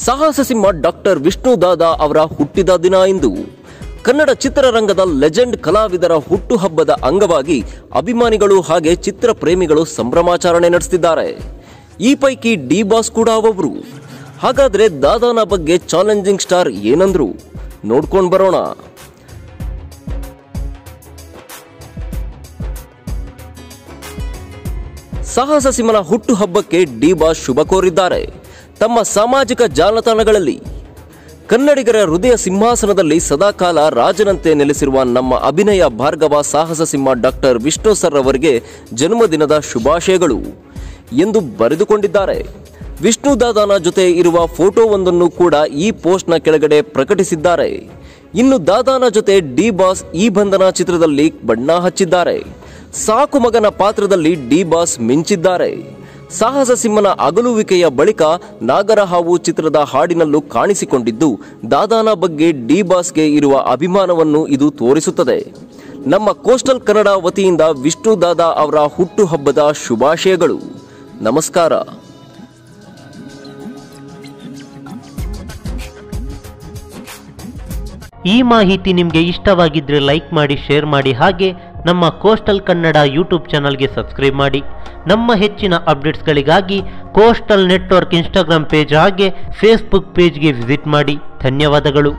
ಸಾಹಸ ಸಿಂಹ ಡಾಕ್ಟರ್ ವಿಷ್ಣು ದಾದಾ ಅವರ ಹುಟ್ಟಿದ ದಿನ ಇಂದು. ಕನ್ನಡ ಚಿತ್ರರಂಗದ ಲೆಜೆಂಡ್ ಕಲಾವಿದರ ಹುಟ್ಟುಹಬ್ಬದ ಅಂಗವಾಗಿ ಅಭಿಮಾನಿಗಳು ಹಾಗೆ ಚಿತ್ರ ಪ್ರೇಮಿಗಳು ಸಂಭ್ರಮಾಚರಣೆ ನಡೆಸುತ್ತಿದ್ದಾರೆ. ಈ ಪೈಕಿ ಡಿ ಬಾಸ್ ಕೂಡ ಒಬ್ಬರು. ಹಾಗಾದ್ರೆ ದಾದಾನ ಬಗ್ಗೆ ಚಾಲೆಂಜಿಂಗ್ ಸ್ಟಾರ್ ಏನಂದ್ರು ನೋಡ್ಕೊಂಡು ಬರೋಣ. ಸಾಹಸ ಸಿಂಹನ ಹುಟ್ಟುಹಬ್ಬಕ್ಕೆ ಡಿ ಬಾಸ್ ಶುಭ ಕೋರಿದ್ದಾರೆ. ತಮ್ಮ ಸಾಮಾಜಿಕ ಜಾಲತಾಣಗಳಲ್ಲಿ ಕನ್ನಡಿಗರ ಹೃದಯ ಸಿಂಹಾಸನದಲ್ಲಿ ಸದಾಕಾಲ ರಾಜನಂತೆ ನೆಲೆಸಿರುವ ನಮ್ಮ ಅಭಿನಯ ಭಾರ್ಗವ ಸಾಹಸ ಸಿಂಹ ಡಾಕ್ಟರ್ ವಿಷ್ಣು ಸರ್ ಅವರಿಗೆ ಜನ್ಮದಿನದ ಶುಭಾಶಯಗಳು ಎಂದು ಬರೆದುಕೊಂಡಿದ್ದಾರೆ. ವಿಷ್ಣು ದಾದಾನ ಜೊತೆ ಇರುವ ಫೋಟೋವೊಂದನ್ನು ಕೂಡ ಈ ಪೋಸ್ಟ್ನ ಕೆಳಗಡೆ ಪ್ರಕಟಿಸಿದ್ದಾರೆ. ಇನ್ನು ದಾದಾನ ಜೊತೆ ಡಿ ಬಾಸ್ ಈ ಬಂಧನ ಚಿತ್ರದಲ್ಲಿ ಬಣ್ಣ ಹಚ್ಚಿದ್ದಾರೆ. ಸಾಕು ಮಗನ ಪಾತ್ರದಲ್ಲಿ ಡಿ ಬಾಸ್ ಮಿಂಚಿದ್ದಾರೆ. ಸಾಹಸ ಸಿಂಹನ ಅಗಲುವಿಕೆಯ ಬಳಿಕ ನಾಗರಹಾವು ಚಿತ್ರದ ಹಾಡಿನಲ್ಲೂ ಕಾಣಿಸಿಕೊಂಡಿದ್ದು ದಾದಾನ ಬಗ್ಗೆ ಡಿ ಬಾಸ್ಗೆ ಇರುವ ಅಭಿಮಾನವನ್ನು ಇದು ತೋರಿಸುತ್ತದೆ. ನಮ್ಮ ಕೋಸ್ಟಲ್ ಕನ್ನಡ ವತಿಯಿಂದ ವಿಷ್ಣು ದಾದಾ ಅವರ ಹುಟ್ಟುಹಬ್ಬದ ಶುಭಾಶಯಗಳು. ನಮಸ್ಕಾರ. ಈ ಮಾಹಿತಿ ನಿಮಗೆ ಇಷ್ಟವಾಗಿದ್ದರೆ ಲೈಕ್ ಮಾಡಿ, ಶೇರ್ ಮಾಡಿ, ಹಾಗೆ ನಮ್ಮ ಕೋಸ್ಟಲ್ ಕನ್ನಡ ಯೂಟ್ಯೂಬ್ ಚಾನಲ್ಗೆ ಸಬ್ಸ್ಕ್ರೈಬ್ ಮಾಡಿ. ನಮ್ಮ ಹೆಚ್ಚಿನ ಅಪ್ಡೇಟ್ಸ್ಗಳಿಗಾಗಿ ಕೋಸ್ಟಲ್ ನೆಟ್ವರ್ಕ್ ಇನ್ಸ್ಟಾಗ್ರಾಮ್ ಪೇಜ್ ಹಾಗೆ ಫೇಸ್ಬುಕ್ ಪೇಜ್ಗೆ ವಿಸಿಟ್ ಮಾಡಿ. ಧನ್ಯವಾದಗಳು.